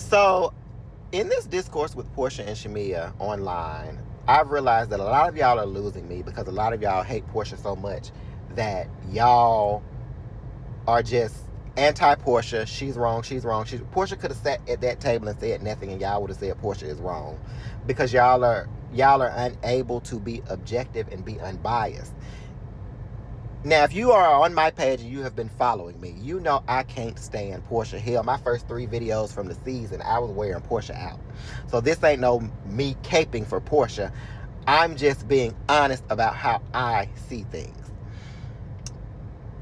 So, in this discourse with Porsha and Shamea online, I've realized that a lot of y'all are losing me because a lot of y'all hate Porsha so much that y'all are just anti-Porsha. She's wrong. Porsha could have sat at that table and said nothing, and y'all would have said Porsha is wrong, because y'all are unable to be objective and be unbiased. Now, if you are on my page and you have been following me, you know I can't stand Porsha. Hell, my first 3 videos from the season, I was wearing Porsha out. So this ain't no me caping for Porsha. I'm just being honest about how I see things.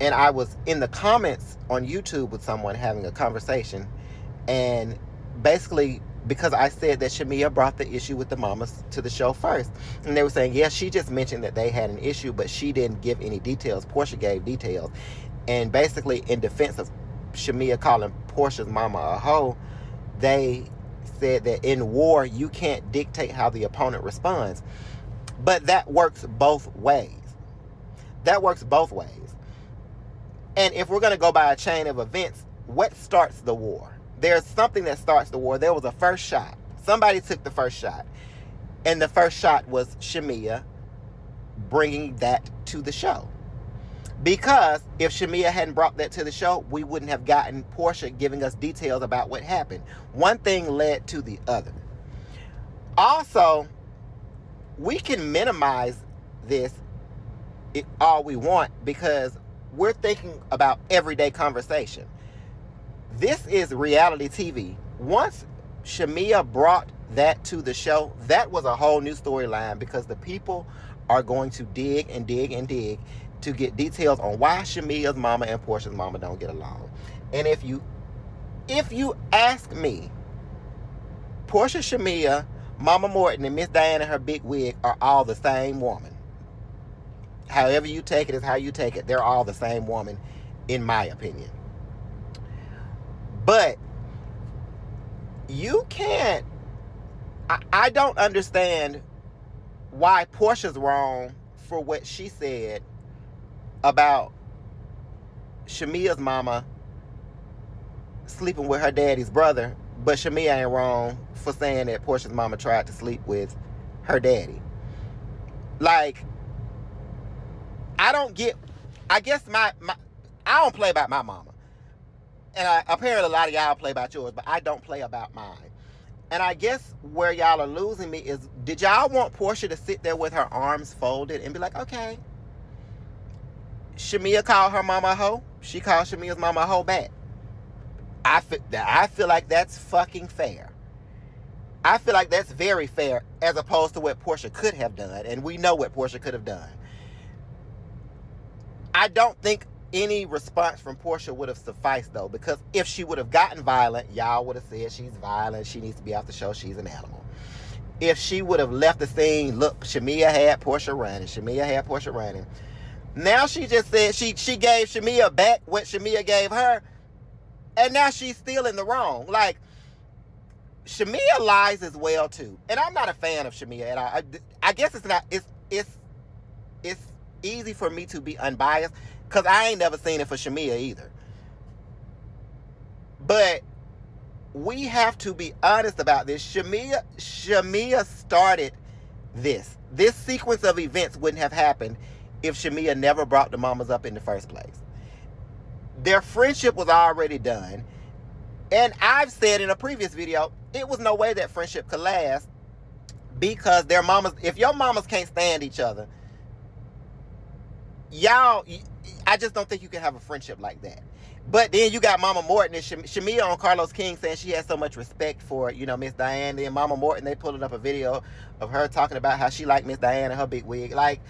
And I was in the comments on YouTube with someone having a conversation, and basically, because I said that Shamea brought the issue with the mamas to the show first. And they were saying, yeah, she just mentioned that they had an issue, but she didn't give any details. Porsha gave details. And basically, in defense of Shamea calling Porsha's mama a hoe, they said that in war, you can't dictate how the opponent responds. But that works both ways. And if we're going to go by a chain of events, what starts the war? There's something that starts the war. There was a first shot. Somebody took the first shot. And the first shot was Shamea bringing that to the show. Because if Shamea hadn't brought that to the show, we wouldn't have gotten Porsha giving us details about what happened. One thing led to the other. Also, we can minimize this all we want, because we're thinking about everyday conversation. This is reality TV. Once Shamea brought that to the show, that was a whole new storyline, because the people are going to dig and dig and dig to get details on why Shamea's mama and Porsha's mama don't get along. And if you ask me, Porsha, Shamea, Mama Morton, and Miss Diana, her big wig, are all the same woman. However you take it is how you take it. They're all the same woman, in my opinion. But you can't... I don't understand why Porsha's wrong for what she said about Shamea's mama sleeping with her daddy's brother, but Shamea ain't wrong for saying that Porsha's mama tried to sleep with her daddy. Like, I don't get... I guess I don't play about my mama. And apparently a lot of y'all play about yours, but I don't play about mine. And I guess where y'all are losing me is, did y'all want Porsha to sit there with her arms folded and be like, okay, Shamea called her mama a hoe, she called Shamea's mama a hoe back. I feel like that's fucking fair. I feel like that's very fair, as opposed to what Porsha could have done. And we know what Porsha could have done. I don't think any response from Porsha would have sufficed, though, because if she would have gotten violent, y'all would have said she's violent, she needs to be off the show, she's an animal. If she would have left the scene, look, Shamea had Porsha running. Now she just said she gave Shamea back what Shamea gave her, and now she's still in the wrong. Like, Shamea lies as well too, and I'm not a fan of Shamea at all. I guess it's easy for me to be unbiased, because I ain't never seen it for Shamea either. But we have to be honest about this. Shamea started this. This sequence of events wouldn't have happened if Shamea never brought the mamas up in the first place. Their friendship was already done. And I've said in a previous video, it was no way that friendship could last, because their mamas, if your mamas can't stand each other, y'all, I just don't think you can have a friendship like that. But then you got Mama Morton and Shamea on Carlos King saying she has so much respect for, Miss Diana. And Mama Morton, they pulling up a video of her talking about how she liked Miss Diana, her big wig. Like,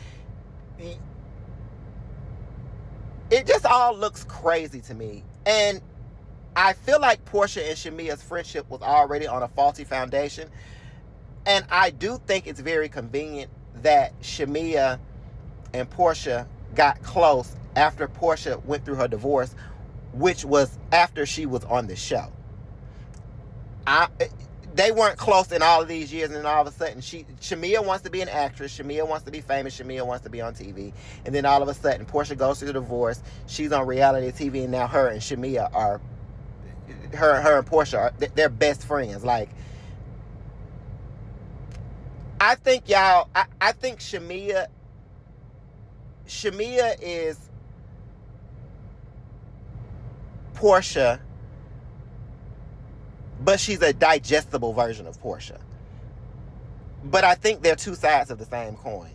it just all looks crazy to me. And I feel like Porsha and Shamea's friendship was already on a faulty foundation. And I do think it's very convenient that Shamea and Porsha got close after Porsha went through her divorce, which was after she was on the show. They weren't close in all of these years, and then all of a sudden, Shamea wants to be an actress, Shamea wants to be famous, Shamea wants to be on TV, and then all of a sudden, Porsha goes through the divorce, she's on reality TV, and now her and Shamea are her and Porsha, they're best friends. Like, I think I think Shamea is Porsha, but she's a digestible version of Porsha. But I think they're two sides of the same coin.